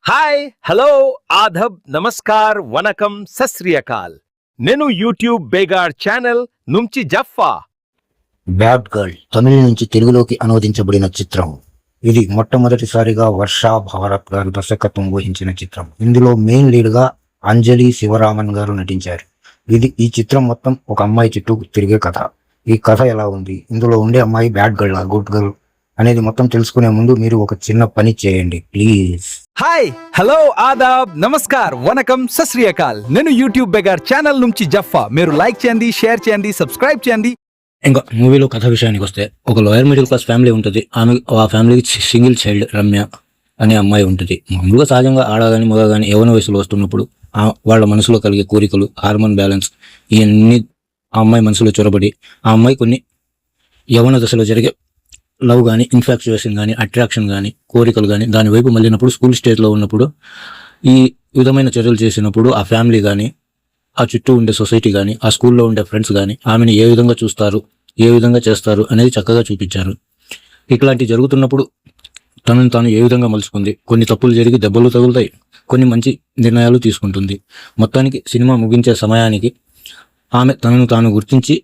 Hi hello ఆదబ్ namaskar వనకం సస్రియకాల్ నేను YouTube బేగాడ్ channel నుంచి జఫ్ఫా. Bad girl తమిళ నుంచి తెలుగులోకి అనువదించబడిన చిత్రం. ఇది మొట్టమొదటిసారిగా వర్ష భారత్ గారు దర్శకత్వం వహించిన చిత్రం. ఇందులో మెయిన్ లీడ్ గా అంజలి శివరామన్ గారు నటించారు. ఈ చిత్రం మొత్తం ఒక అమ్మాయి చుట్టూ తిరిగే కథ. ఈ కథ ఎలా ఉంది, ఇందులో ఉండే అమ్మాయి బ్యాడ్ గర్ల్ గుడ్ గర్ల్ అనేది మొత్తం తెలుసుకునే ముందు మీరు ఒక చిన్న పని చేయండి please. Hi hello Aadab namaskar వనకం సస్రియకాల్ నేను యూట్యూబ్ బేగాడ్ ఛానల్ నుంచి జఫ్ఫా. మీరు లైక్ చేయండి, షేర్ చేయండి, సబ్స్క్రైబ్ చేయండి. ఇంకా మూవీలో కథ విషయానికి వస్తే, ఒక లోయర్ మిడిల్ క్లాస్ ఫ్యామిలీ ఉంటుంది. ఆ ఫ్యామిలీకి సింగిల్ చైల్డ్ రమ్య అనే అమ్మాయి ఉంటుంది. మామూలుగా సహజంగా ఆడగాని మగ కానీ యవ్వన వయసులో వస్తున్నప్పుడు వాళ్ళ మనసులో కలిగే కోరికలు, హార్మోన్ బ్యాలెన్స్ ఇవన్నీ ఆ అమ్మాయి మనసులో చొరబడి ఆ అమ్మాయి కొన్ని యవ్వన దశలో జరిగే లవ్ కానీ, ఇన్ఫాక్చుయేషన్ కానీ, అట్రాక్షన్ కానీ, కోరికలు కానీ దాని వైపు మళ్ళినప్పుడు, స్కూల్ స్టేజ్లో ఉన్నప్పుడు ఈ విధమైన చర్యలు చేసినప్పుడు ఆ ఫ్యామిలీ కానీ, ఆ చుట్టూ ఉండే సొసైటీ కానీ, ఆ స్కూల్లో ఉండే ఫ్రెండ్స్ కానీ ఆమెను ఏ విధంగా చూస్తారు, ఏ విధంగా చేస్తారు అనేది చక్కగా చూపించారు. ఇట్లాంటివి జరుగుతున్నప్పుడు తనను తాను ఏ విధంగా మలుచుకుంది, కొన్ని తప్పులు జరిగి దెబ్బలు తగులుతాయి, కొన్ని మంచి నిర్ణయాలు తీసుకుంటుంది. మొత్తానికి సినిమా ముగించే సమయానికి ఆమె తనను తాను గుర్తించి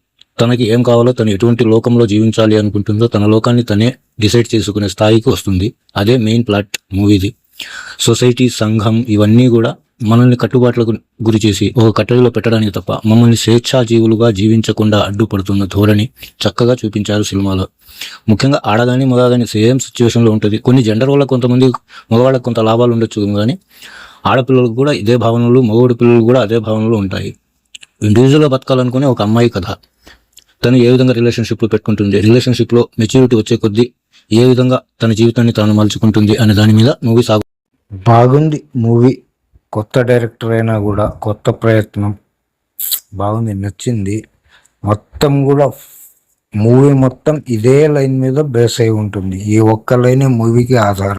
తనకి ఏం కావాలో, తను ఎటువంటి లోకంలో జీవించాలి అనుకుంటుందో తన లోకాన్ని తనే డిసైడ్ చేసుకునే స్థాయికి వస్తుంది. అదే మెయిన్ ప్లాట్ మూవీది. సొసైటీ, సంఘం ఇవన్నీ కూడా మనల్ని కట్టుబాట్లకు గురి చేసి ఒక కట్టడిలో పెట్టడానికి తప్ప మమ్మల్ని స్వేచ్ఛాజీవులుగా జీవించకుండా అడ్డుపడుతున్న ధోరణి చక్కగా చూపించారు సినిమాలో. ముఖ్యంగా ఆడగాని మగగాని సేమ్ సిచ్యువేషన్లో ఉంటుంది. కొన్ని జెండర్ వల్ల కొంతమంది మగవాళ్ళకి కొంత లాభాలు ఉండొచ్చు, కానీ ఆడపిల్లలకు కూడా ఇదే భావనలు, మగవాడి పిల్లలు కూడా అదే భావనలు ఉంటాయి. ఇండివిజువల్గా బతకాలనుకునే ఒక అమ్మాయి కథ. తను ఏ విధంగా రిలేషన్షిప్లో పెట్టుకుంటుంది, రిలేషన్షిప్లో మెచ్యూరిటీ వచ్చే కొద్దీ ఏ విధంగా తన జీవితాన్ని తాను మలుచుకుంటుంది అనే దాని మీద మూవీ బాగుంది. మూవీ కొత్త డైరెక్టర్ అయినా కూడా కొత్త ప్రయత్నం బాగుంది, నచ్చింది. మొత్తం కూడా మూవీ మొత్తం ఇదే లైన్ మీద బేస్ అయి ఉంటుంది. ఈ ఒక్క లైనే మూవీకి ఆధారం.